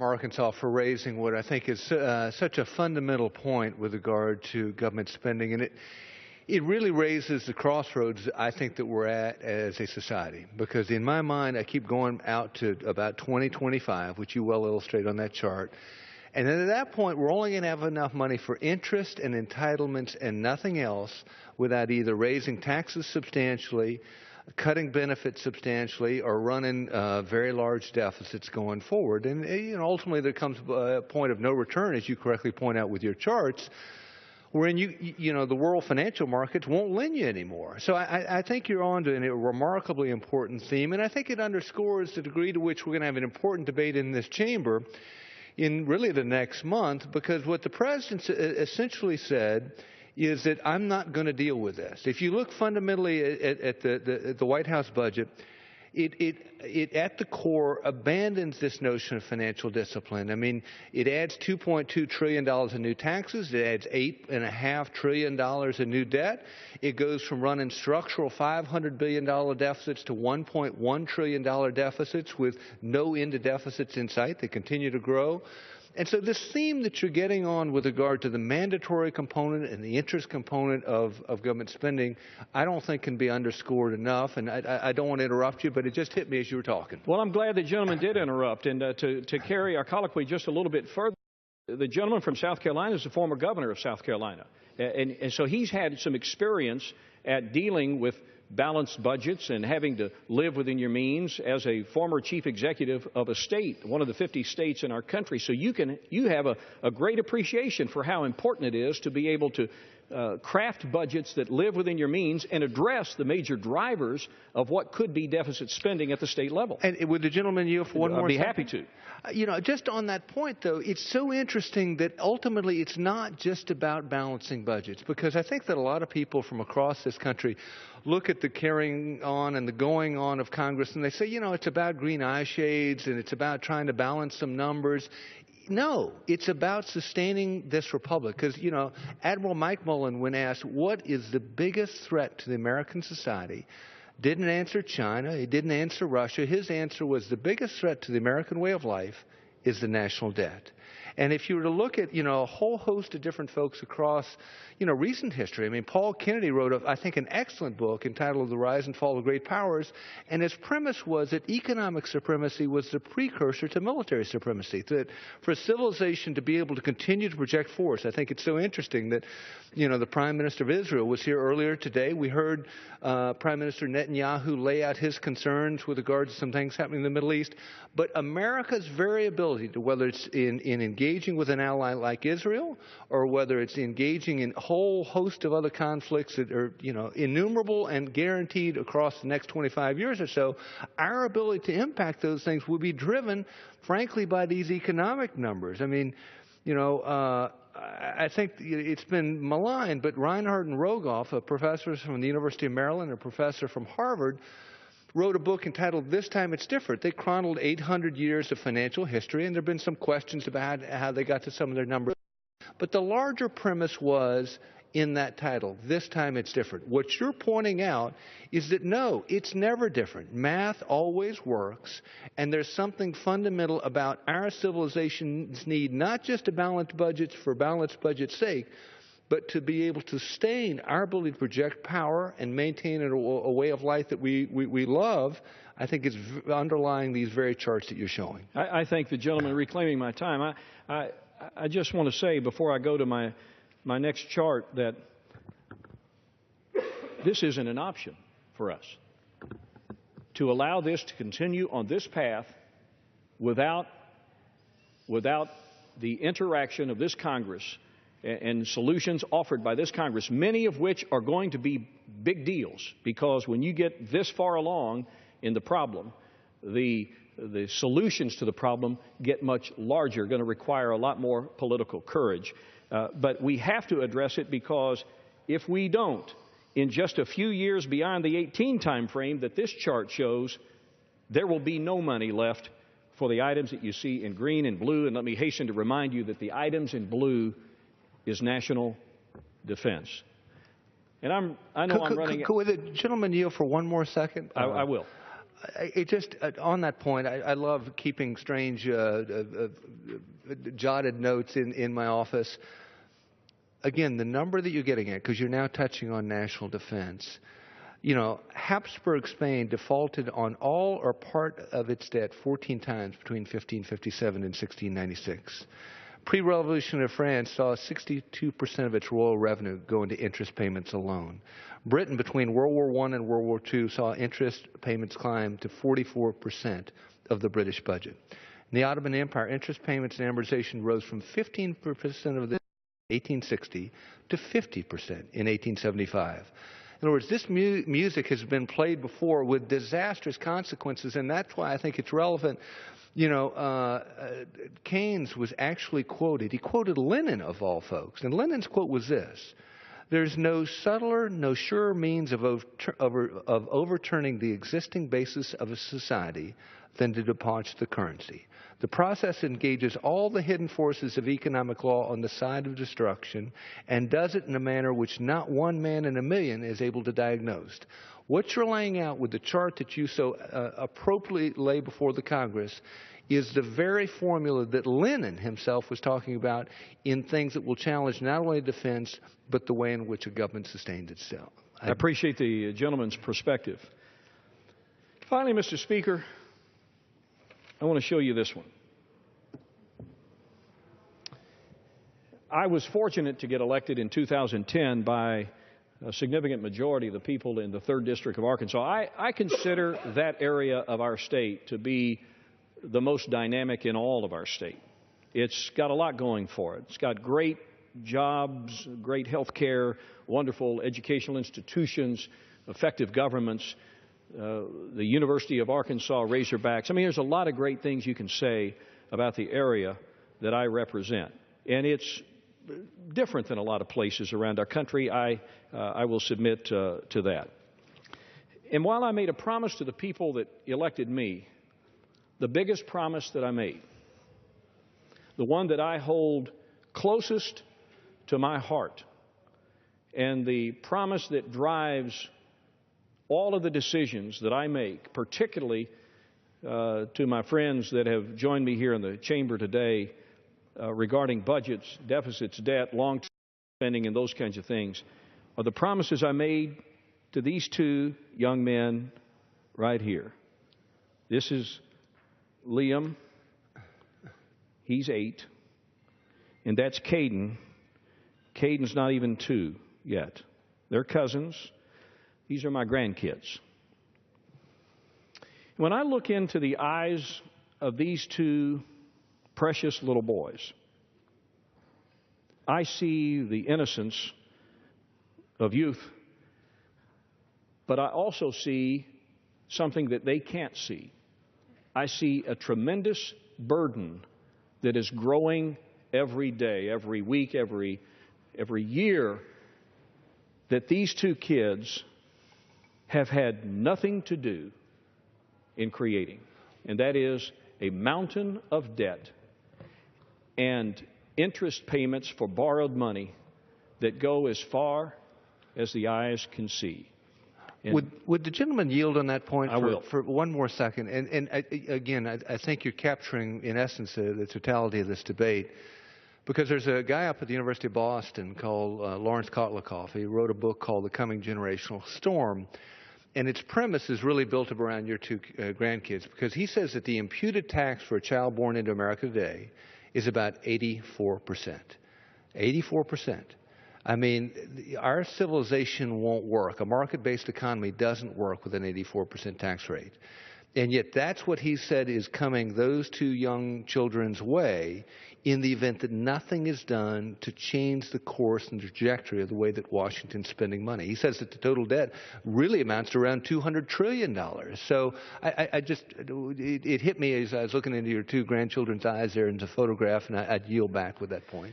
Arkansas for raising what I think is such a fundamental point with regard to government spending, and it really raises the crossroads I think that we're at as a society. Because in my mind, I keep going out to about 2025, which you well illustrate on that chart. And then at that point, we're only going to have enough money for interest and entitlements and nothing else without either raising taxes substantially, cutting benefits substantially, or running very large deficits going forward. And ultimately, there comes a point of no return, as you correctly point out with your charts, wherein the world financial markets won't lend you anymore. So I think you're on to a remarkably important theme, and I think it underscores the degree to which we're going to have an important debate in this chamber in really the next month, because what the president essentially said is that I'm not going to deal with this. If you look fundamentally at the White House budget, it at the core abandons this notion of financial discipline. I mean, it adds $2.2 trillion in new taxes. It adds $8.5 trillion in new debt. It goes from running structural $500 billion deficits to $1.1 trillion deficits with no end to deficits in sight. They continue to grow. And so this theme that you're getting on with regard to the mandatory component and the interest component of government spending, I don't think can be underscored enough. And I don't want to interrupt you, but it just hit me as you were talking. Well, I'm glad the gentleman did interrupt. And to carry our colloquy just a little bit further, the gentleman from South Carolina is the former governor of South Carolina. And so he's had some experience at dealing with balanced budgets and having to live within your means as a former chief executive of a state, one of the 50 states in our country. So you have a great appreciation for how important it is to be able to craft budgets that live within your means and address the major drivers of what could be deficit spending at the state level. And would the gentleman yield for one more second? I'd be happy to. Just on that point, though, it's so interesting that ultimately it's not just about balancing budgets, because I think that a lot of people from across this country look at the carrying on and the going on of Congress and they say, it's about green eye shades and it's about trying to balance some numbers. No, it's about sustaining this republic. Because, Admiral Mike Mullen, when asked what is the biggest threat to the American society, didn't answer China, he didn't answer Russia. His answer was the biggest threat to the American way of life is the national debt. And if you were to look at, a whole host of different folks across, recent history, I mean, Paul Kennedy wrote, I think, an excellent book entitled The Rise and Fall of Great Powers, and his premise was that economic supremacy was the precursor to military supremacy, that for civilization to be able to continue to project force. I think it's so interesting that, the Prime Minister of Israel was here earlier today. We heard Prime Minister Netanyahu lay out his concerns with regard to some things happening in the Middle East. But America's variability, to whether it's in engaging with an ally like Israel, or whether it's engaging in a whole host of other conflicts that are, innumerable and guaranteed across the next 25 years or so, our ability to impact those things will be driven, frankly, by these economic numbers. I mean, I think it's been maligned, but Reinhard and Rogoff, a professor from the University of Maryland, a professor from Harvard, wrote a book entitled This Time It's Different. They chronicled 800 years of financial history, and there have been some questions about how they got to some of their numbers. But the larger premise was in that title, This Time It's Different. What you're pointing out is that no, it's never different. Math always works, and there's something fundamental about our civilization's need not just to balance budgets for balanced budget's sake, but to be able to sustain our ability to project power and maintain a way of life that we love. I think is underlying these very charts that you're showing. I thank the gentleman reclaiming my time. I just want to say before I go to my next chart that this isn't an option for us to allow this to continue on this path without the interaction of this Congress and solutions offered by this Congress, many of which are going to be big deals, because when you get this far along in the problem, the solutions to the problem get much larger, going to require a lot more political courage. But we have to address it, because if we don't, in just a few years beyond the 18 time frame that this chart shows, there will be no money left for the items that you see in green and blue. And let me hasten to remind you that the items in blue is national defense. And I know I'm running. Could the gentleman yield for one more second? I will. it just on that point, I love keeping strange jotted notes in my office. Again, the number that you're getting at, because you're now touching on national defense. You know, Habsburg Spain defaulted on all or part of its debt 14 times between 1557 and 1696. Pre-revolutionary France saw 62% of its royal revenue go into interest payments alone. Britain, between World War I and World War II, saw interest payments climb to 44% of the British budget. In the Ottoman Empire, interest payments and amortization rose from 15% of the 1860 to 50% in 1875. In other words, this music has been played before with disastrous consequences, and that's why I think it's relevant. You know, Keynes was actually quoted. He quoted Lenin, of all folks, and Lenin's quote was this: "There's no subtler, no surer means of overturning the existing basis of a society than to debauch the currency. The process engages all the hidden forces of economic law on the side of destruction and does it in a manner which not one man in a million is able to diagnose." What you're laying out with the chart that you so appropriately lay before the Congress is the very formula that Lenin himself was talking about in things that will challenge not only defense, but the way in which a government sustains itself. I appreciate the gentleman's perspective. Finally, Mr. Speaker, I want to show you this one. I was fortunate to get elected in 2010 by a significant majority of the people in the 3rd District of Arkansas. I consider that area of our state to be the most dynamic in all of our state. It's got a lot going for it. It's got great jobs, great health care, wonderful educational institutions, effective governments, the University of Arkansas Razorbacks. I mean, there's a lot of great things you can say about the area that I represent. And it's different than a lot of places around our country. I will submit to that. And while I made a promise to the people that elected me, the biggest promise that I made, the one that I hold closest to my heart, and the promise that drives all of the decisions that I make, particularly to my friends that have joined me here in the chamber today regarding budgets, deficits, debt, long-term spending, and those kinds of things, are the promises I made to these two young men right here. This is Liam. He's 8. And that's Caden. Caden's not even 2 yet. They're cousins. These are my grandkids. When I look into the eyes of these two precious little boys, I see the innocence of youth, but I also see something that they can't see. I see a tremendous burden that is growing every day, every week, every year, that these two kids have had nothing to do in creating, and that is a mountain of debt and interest payments for borrowed money that go as far as the eyes can see. Would the gentleman yield on that point for one more second? And again, I think you're capturing, in essence, the totality of this debate, because there's a guy up at the University of Boston called Lawrence Colloquy. He wrote a book called The Coming Generational Storm, and its premise is really built up around your two grandkids, because he says that the imputed tax for a child born into America today is about 84%. 84%. I mean, our civilization won't work. A market-based economy doesn't work with an 84% tax rate. And yet that's what he said is coming those two young children's way in the event that nothing is done to change the course and trajectory of the way that Washington's spending money. He says that the total debt really amounts to around $200 trillion. So it hit me as I was looking into your two grandchildren's eyes there in the photograph, and I'd yield back with that point.